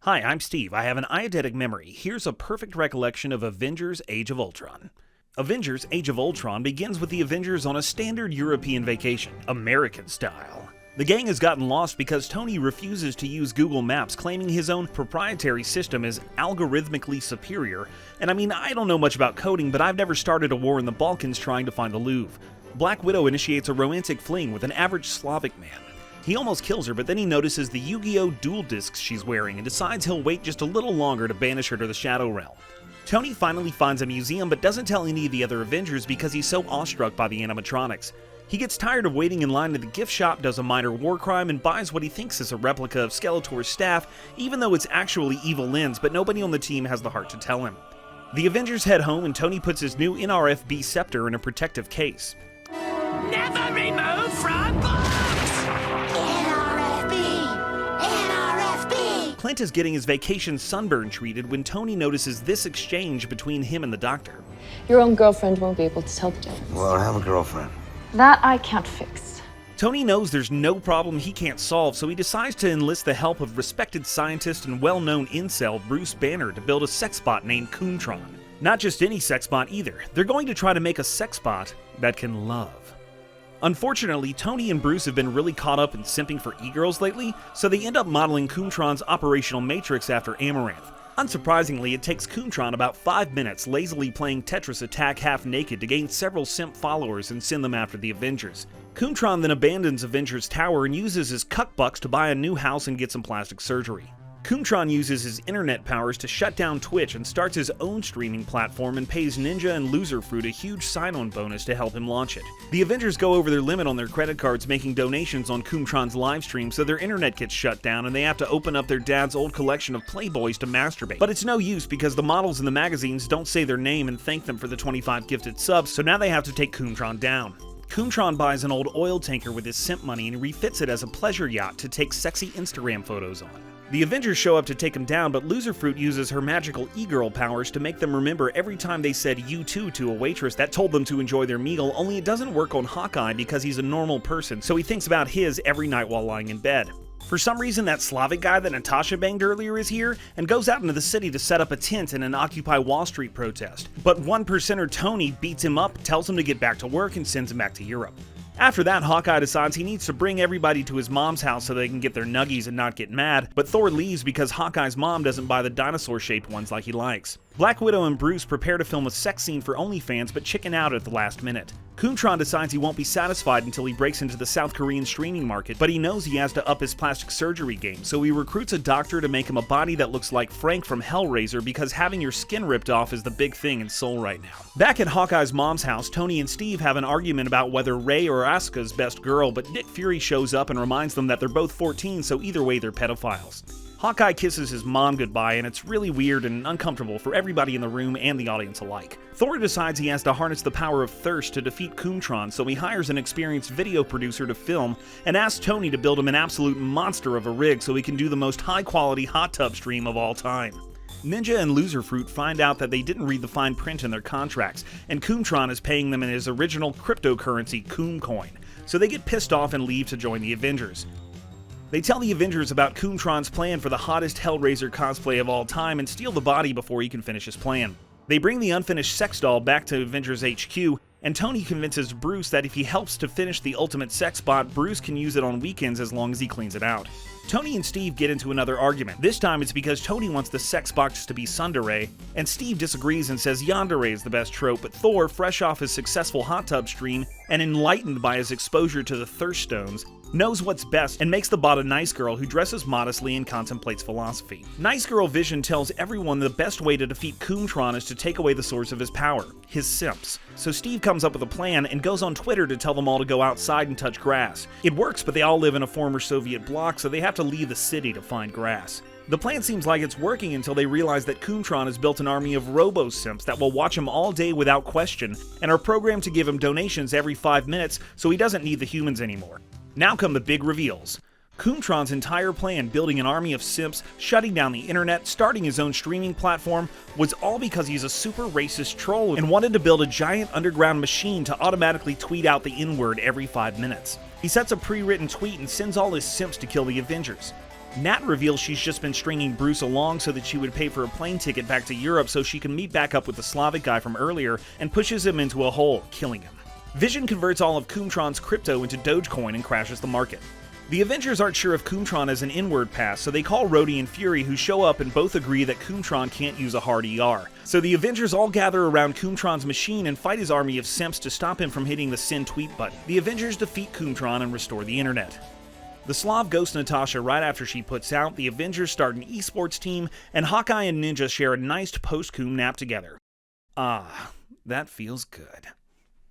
Hi, I'm Steve. I have an eidetic memory. Here's a perfect recollection of Avengers Age of Ultron. Avengers Age of Ultron begins with the Avengers on a standard European vacation, American style. The gang has gotten lost because Tony refuses to use Google Maps, claiming his own proprietary system is algorithmically superior. And I don't know much about coding, but I've never started a war in the Balkans trying to find the Louvre. Black Widow initiates a romantic fling with an average Slavic man. He almost kills her, but then he notices the Yu-Gi-Oh! Duel discs she's wearing and decides he'll wait just a little longer to banish her to the Shadow Realm. Tony finally finds a museum but doesn't tell any of the other Avengers because he's so awestruck by the animatronics. He gets tired of waiting in line at the gift shop, does a minor war crime, and buys what he thinks is a replica of Skeletor's staff, even though it's actually Evil Lynn's, but nobody on the team has the heart to tell him. The Avengers head home and Tony puts his new NRFB scepter in a protective case. Never remove from box! Clint is getting his vacation sunburn treated when Tony notices this exchange between him and the doctor. Your own girlfriend won't be able to tell the difference. Well, I have a girlfriend. That I can't fix. Tony knows there's no problem he can't solve, so he decides to enlist the help of respected scientist and well-known incel Bruce Banner to build a sex bot named Coomtron. Not just any sex bot either. They're going to try to make a sex bot that can love. Unfortunately, Tony and Bruce have been really caught up in simping for e-girls lately, so they end up modeling Coomtron's operational matrix after Amaranth. Unsurprisingly, it takes Coomtron about 5 minutes lazily playing Tetris Attack half-naked to gain several simp followers and send them after the Avengers. Coomtron then abandons Avengers Tower and uses his cuckbucks to buy a new house and get some plastic surgery. Coomtron uses his internet powers to shut down Twitch and starts his own streaming platform and pays Ninja and Loserfruit a huge sign-on bonus to help him launch it. The Avengers go over their limit on their credit cards making donations on Coomtron's livestream, so their internet gets shut down and they have to open up their dad's old collection of Playboys to masturbate. But it's no use because the models in the magazines don't say their name and thank them for the 25 gifted subs, so now they have to take Coomtron down. Coomtron buys an old oil tanker with his simp money and refits it as a pleasure yacht to take sexy Instagram photos on. The Avengers show up to take him down, but Loserfruit uses her magical e-girl powers to make them remember every time they said "you too" to a waitress that told them to enjoy their meal, only it doesn't work on Hawkeye because he's a normal person, so he thinks about his every night while lying in bed. For some reason, that Slavic guy that Natasha banged earlier is here and goes out into the city to set up a tent in an Occupy Wall Street protest. But 1%er Tony beats him up, tells him to get back to work, and sends him back to Europe. After that, Hawkeye decides he needs to bring everybody to his mom's house so they can get their nuggies and not get mad, but Thor leaves because Hawkeye's mom doesn't buy the dinosaur-shaped ones like he likes. Black Widow and Bruce prepare to film a sex scene for OnlyFans but chicken out at the last minute. Coomtron decides he won't be satisfied until he breaks into the South Korean streaming market, but he knows he has to up his plastic surgery game, so he recruits a doctor to make him a body that looks like Frank from Hellraiser because having your skin ripped off is the big thing in Seoul right now. Back at Hawkeye's mom's house, Tony and Steve have an argument about whether Rey or Asuka's best girl, but Nick Fury shows up and reminds them that they're both 14, so either way they're pedophiles. Hawkeye kisses his mom goodbye, and it's really weird and uncomfortable for everybody in the room and the audience alike. Thor decides he has to harness the power of thirst to defeat Coomtron, so he hires an experienced video producer to film and asks Tony to build him an absolute monster of a rig so he can do the most high-quality hot tub stream of all time. Ninja and Loserfruit find out that they didn't read the fine print in their contracts, and Coomtron is paying them in his original cryptocurrency Coomcoin, so they get pissed off and leave to join the Avengers. They tell the Avengers about Coomtron's plan for the hottest Hellraiser cosplay of all time and steal the body before he can finish his plan. They bring the unfinished sex doll back to Avengers HQ, and Tony convinces Bruce that if he helps to finish the ultimate sex bot, Bruce can use it on weekends as long as he cleans it out. Tony and Steve get into another argument. This time it's because Tony wants the sex box to be tsundere, and Steve disagrees and says yandere is the best trope, but Thor, fresh off his successful hot tub stream and enlightened by his exposure to the Thirst Stones, knows what's best and makes the bot a nice girl who dresses modestly and contemplates philosophy. Nice Girl Vision tells everyone the best way to defeat Coomtron is to take away the source of his power, his simps. So Steve comes up with a plan and goes on Twitter to tell them all to go outside and touch grass. It works, but they all live in a former Soviet bloc, so they have to leave the city to find grass. The plan seems like it's working until they realize that Coomtron has built an army of robo-simps that will watch him all day without question and are programmed to give him donations every 5 minutes so he doesn't need the humans anymore. Now come the big reveals. Coomtron's entire plan, building an army of simps, shutting down the internet, starting his own streaming platform, was all because he's a super racist troll and wanted to build a giant underground machine to automatically tweet out the N-word every 5 minutes. He sets a pre-written tweet and sends all his simps to kill the Avengers. Nat reveals she's just been stringing Bruce along so that she would pay for a plane ticket back to Europe so she can meet back up with the Slavic guy from earlier, and pushes him into a hole, killing him. Vision converts all of Coomtron's crypto into Dogecoin and crashes the market. The Avengers aren't sure if Coomtron has an inward pass, so they call Rhodey and Fury, who show up and both agree that Coomtron can't use a hard ER. So the Avengers all gather around Coomtron's machine and fight his army of simps to stop him from hitting the send tweet button. The Avengers defeat Coomtron and restore the internet. The Slav ghosts Natasha right after she puts out, the Avengers start an esports team, and Hawkeye and Ninja share a nice post-Coom nap together. Ah, that feels good.